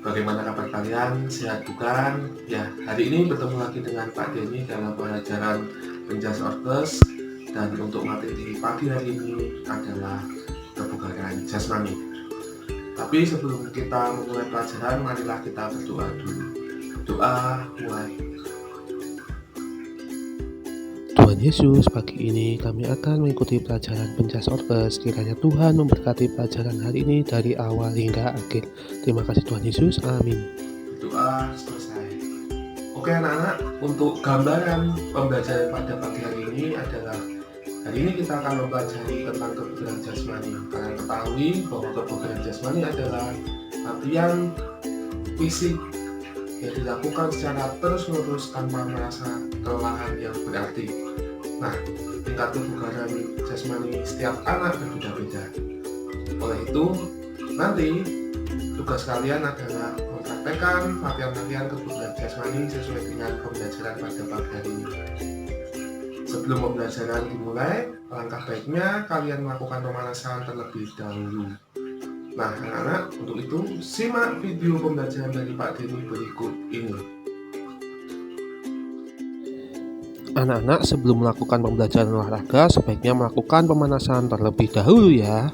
Bagaimana kabar kalian? Sehat bukan? Ya, hari ini bertemu lagi dengan Pak Denny dalam pelajaran Penjas Orkes. Dan untuk materi pagi hari ini adalah kebugaran jasmani. Tapi sebelum kita memulai pelajaran, marilah kita berdoa dulu. Doa mulai. Tuhan Yesus, pagi ini kami akan mengikuti pelajaran Penjas Orkes. Kiranya Tuhan memberkati pelajaran hari ini dari awal hingga akhir. Terima kasih Tuhan Yesus, amin. Doa selesai. Oke anak-anak, untuk gambaran pembelajaran pada pagi hari ini adalah hari ini kita akan mempelajari tentang kebugaran jasmani. Kalian ketahui bahwa kebugaran jasmani adalah latihan fisik yang dilakukan secara terus-menerus tanpa merasa kelelahan yang berarti. Nah, tingkat kebugaran jasmani setiap anak berbeda-beda. Oleh itu, nanti tugas kalian adalah mempraktekkan latihan-latihan kebugaran jasmani sesuai dengan pembelajaran pada pagi hari ini. Sebelum pembelajaran dimulai, alangkah baiknya kalian melakukan pemanasan terlebih dahulu. Nah, anak-anak, untuk itu simak video pembelajaran dari Pak Denny berikut ini. Anak-anak, sebelum melakukan pembelajaran olahraga, sebaiknya melakukan pemanasan terlebih dahulu ya.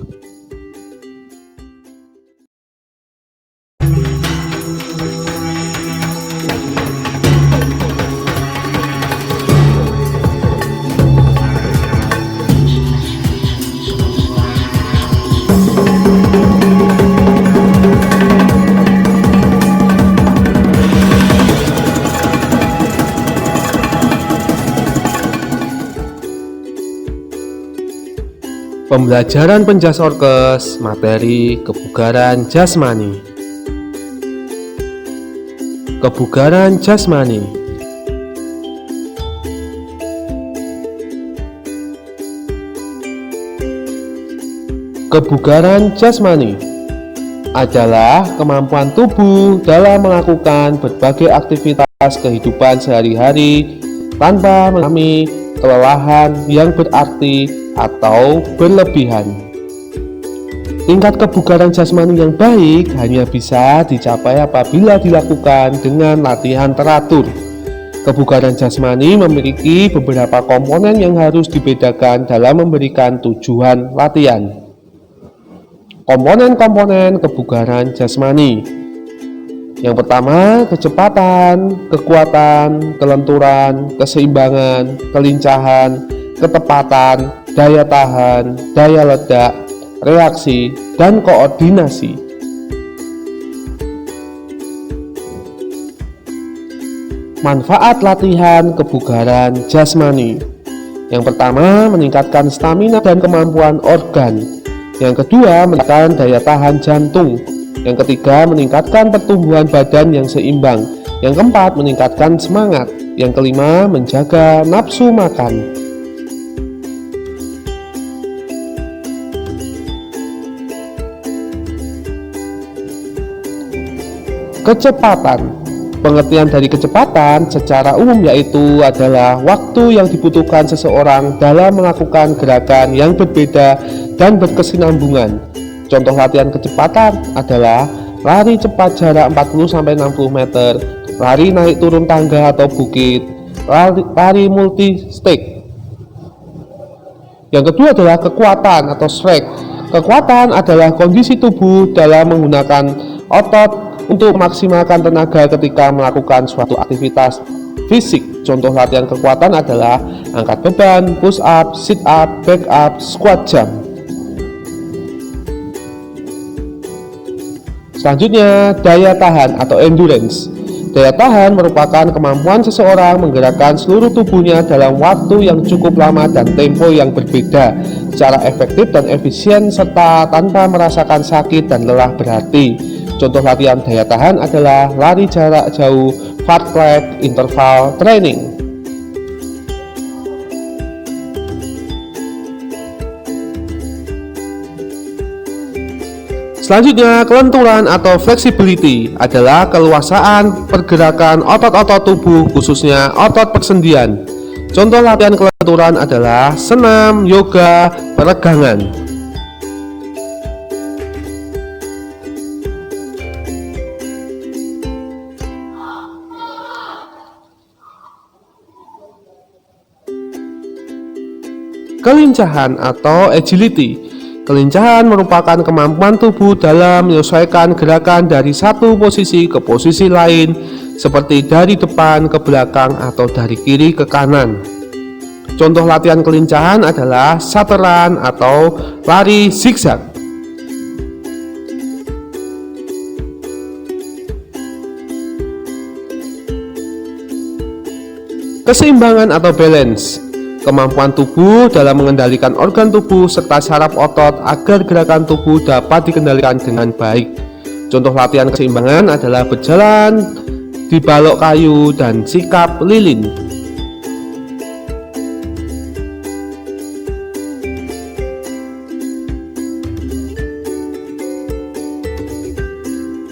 Pembelajaran Penjas Orkes, materi kebugaran jasmani. Kebugaran jasmani. Kebugaran jasmani adalah kemampuan tubuh dalam melakukan berbagai aktivitas kehidupan sehari-hari tanpa mengalami kelelahan yang berarti atau berlebihan. Tingkat kebugaran jasmani yang baik hanya bisa dicapai apabila dilakukan dengan latihan teratur. Kebugaran jasmani memiliki beberapa komponen yang harus dibedakan dalam memberikan tujuan latihan. Komponen-komponen kebugaran jasmani. Yang pertama, kecepatan, kekuatan, kelenturan, keseimbangan, kelincahan, ketepatan, daya tahan, daya ledak, reaksi, dan koordinasi. Manfaat latihan kebugaran jasmani. Yang pertama, meningkatkan stamina dan kemampuan organ. Yang kedua, meningkatkan daya tahan jantung. Yang ketiga, meningkatkan pertumbuhan badan yang seimbang. Yang keempat, meningkatkan semangat. Yang kelima, menjaga nafsu makan. Kecepatan. Pengertian dari kecepatan secara umum yaitu adalah waktu yang dibutuhkan seseorang dalam melakukan gerakan yang berbeda dan berkesinambungan. Contoh latihan kecepatan adalah lari cepat jarak 40-60 meter, lari naik turun tangga atau bukit, lari multi-stage. Yang kedua adalah kekuatan atau strength. Kekuatan adalah kondisi tubuh dalam menggunakan otot untuk memaksimalkan tenaga ketika melakukan suatu aktivitas fisik. Contoh latihan kekuatan adalah angkat beban, push up, sit up, back up, squat jump. Selanjutnya, daya tahan atau endurance. Daya tahan merupakan kemampuan seseorang menggerakkan seluruh tubuhnya dalam waktu yang cukup lama dan tempo yang berbeda secara efektif dan efisien serta tanpa merasakan sakit dan lelah berarti. Contoh latihan daya tahan adalah lari jarak jauh, fartlek, interval training. Selanjutnya, kelenturan atau flexibility adalah keluasaan pergerakan otot-otot tubuh, khususnya otot persendian. Contoh latihan kelenturan adalah senam, yoga, peregangan. Kelincahan atau agility. Kelincahan merupakan kemampuan tubuh dalam menyesuaikan gerakan dari satu posisi ke posisi lain, seperti dari depan ke belakang atau dari kiri ke kanan. Contoh latihan kelincahan adalah shuttle atau lari zigzag. Keseimbangan atau balance. Kemampuan tubuh dalam mengendalikan organ tubuh serta saraf otot agar gerakan tubuh dapat dikendalikan dengan baik. Contoh latihan keseimbangan adalah berjalan di balok kayu dan sikap lilin.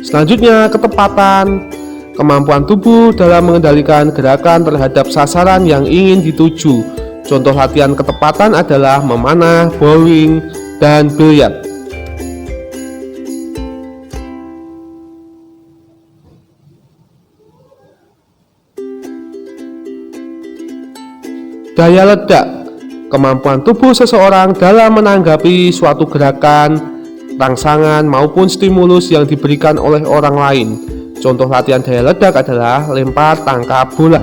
Selanjutnya, ketepatan. Kemampuan tubuh dalam mengendalikan gerakan terhadap sasaran yang ingin dituju. Contoh latihan ketepatan adalah memanah, bowling, dan biliar. Daya ledak. Kemampuan tubuh seseorang dalam menanggapi suatu gerakan, rangsangan, maupun stimulus yang diberikan oleh orang lain. Contoh latihan daya ledak adalah lempar tangkap bola.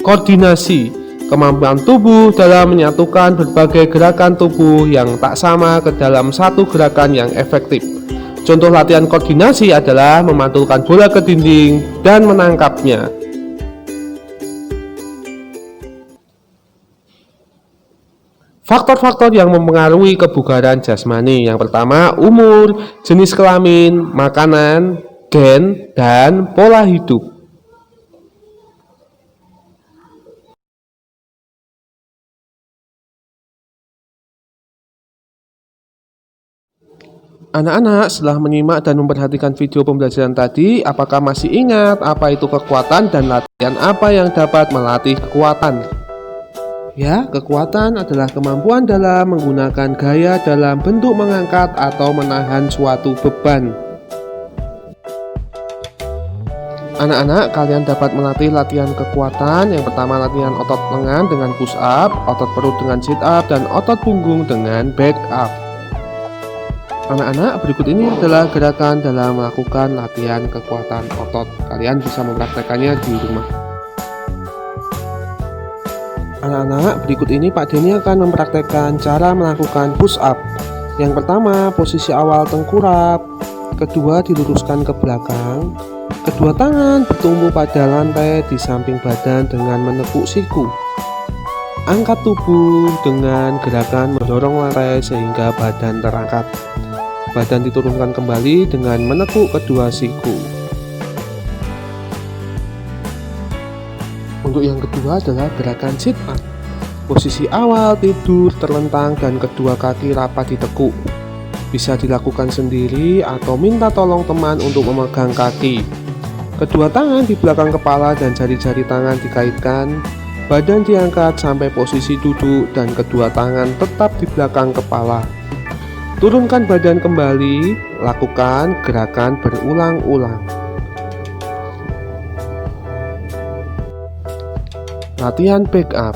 Koordinasi. Kemampuan tubuh dalam menyatukan berbagai gerakan tubuh yang tak sama ke dalam satu gerakan yang efektif. Contoh latihan koordinasi adalah memantulkan bola ke dinding dan menangkapnya. Faktor-faktor yang mempengaruhi kebugaran jasmani. Yang pertama, umur, jenis kelamin, makanan, gen, dan pola hidup. Anak-anak, setelah menyimak dan memperhatikan video pembelajaran tadi, apakah masih ingat apa itu kekuatan dan latihan apa yang dapat melatih kekuatan? Ya, kekuatan adalah kemampuan dalam menggunakan gaya dalam bentuk mengangkat atau menahan suatu beban. Anak-anak, kalian dapat melatih latihan kekuatan. Yang pertama, latihan otot lengan dengan push up, otot perut dengan sit up, dan otot punggung dengan back up. Anak-anak, berikut ini adalah gerakan dalam melakukan latihan kekuatan otot. Kalian bisa mempraktekannya di rumah. Anak-anak, berikut ini Pak Denny akan mempraktekkan cara melakukan push up. Yang pertama, posisi awal tengkurap. Kedua, diluruskan ke belakang. Kedua tangan bertumpu pada lantai di samping badan dengan menepuk siku. Angkat tubuh dengan gerakan mendorong lantai sehingga badan terangkat. Badan diturunkan kembali dengan menekuk kedua siku. Untuk yang kedua adalah gerakan sit up. Posisi awal tidur terlentang dan kedua kaki rapat ditekuk. Bisa dilakukan sendiri atau minta tolong teman untuk memegang kaki. Kedua tangan di belakang kepala dan jari-jari tangan dikaitkan. Badan diangkat sampai posisi duduk dan kedua tangan tetap di belakang kepala. Turunkan badan kembali, lakukan gerakan berulang-ulang. Latihan back up.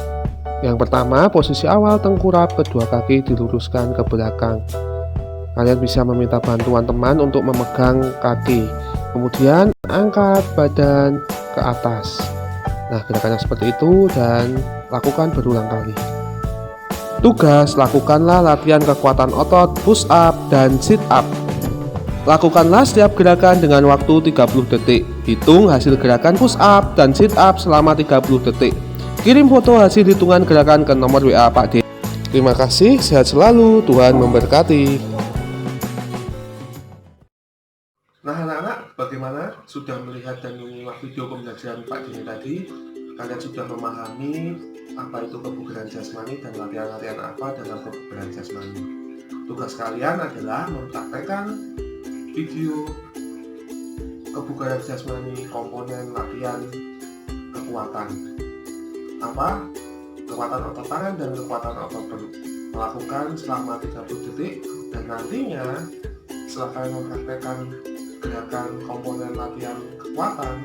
Yang pertama, posisi awal tengkurap, kedua kaki diluruskan ke belakang. Kalian bisa meminta bantuan teman untuk memegang kaki. Kemudian angkat badan ke atas. Nah, gerakannya seperti itu dan lakukan berulang kali. Tugas, lakukanlah latihan kekuatan otot, push up, dan sit up. Lakukanlah setiap gerakan dengan waktu 30 detik. Hitung hasil gerakan push up dan sit up selama 30 detik. Kirim foto hasil hitungan gerakan ke nomor WA Pak D. Terima kasih, sehat selalu, Tuhan memberkati. Nah anak-anak, bagaimana? Sudah melihat dan menyimak video pembelajaran Pak Denny tadi? Kalian sudah memahami apa itu kebugaran jasmani dan latihan-latihan apa dalam kebugaran jasmani. Tugas kalian adalah mempraktekkan video kebugaran jasmani, komponen latihan kekuatan. Apa? Kekuatan otot tangan dan kekuatan otot perut. Melakukan selama 30 detik dan nantinya setelah kalian mempraktekkan gerakan komponen latihan kekuatan,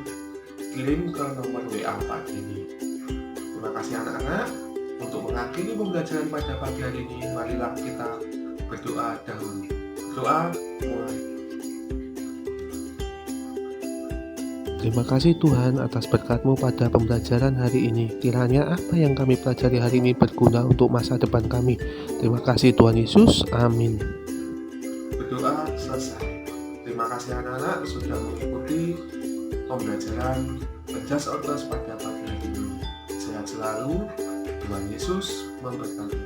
kirim ke nomor WA pagi ini. Terima kasih anak-anak. Untuk mengakhiri pembelajaran pada pagi hari ini, marilah kita berdoa dahulu. Doa mulai. Terima kasih Tuhan atas berkat-Mu pada pembelajaran hari ini. Kiranya apa yang kami pelajari hari ini berguna untuk masa depan kami. Terima kasih Tuhan Yesus. Amin. Berdoa selesai. Terima kasih anak-anak sudah mengikuti pembelajaran Jas Ortos pada pagi hari ini. Sehat selalu. Tuhan Yesus memberkati.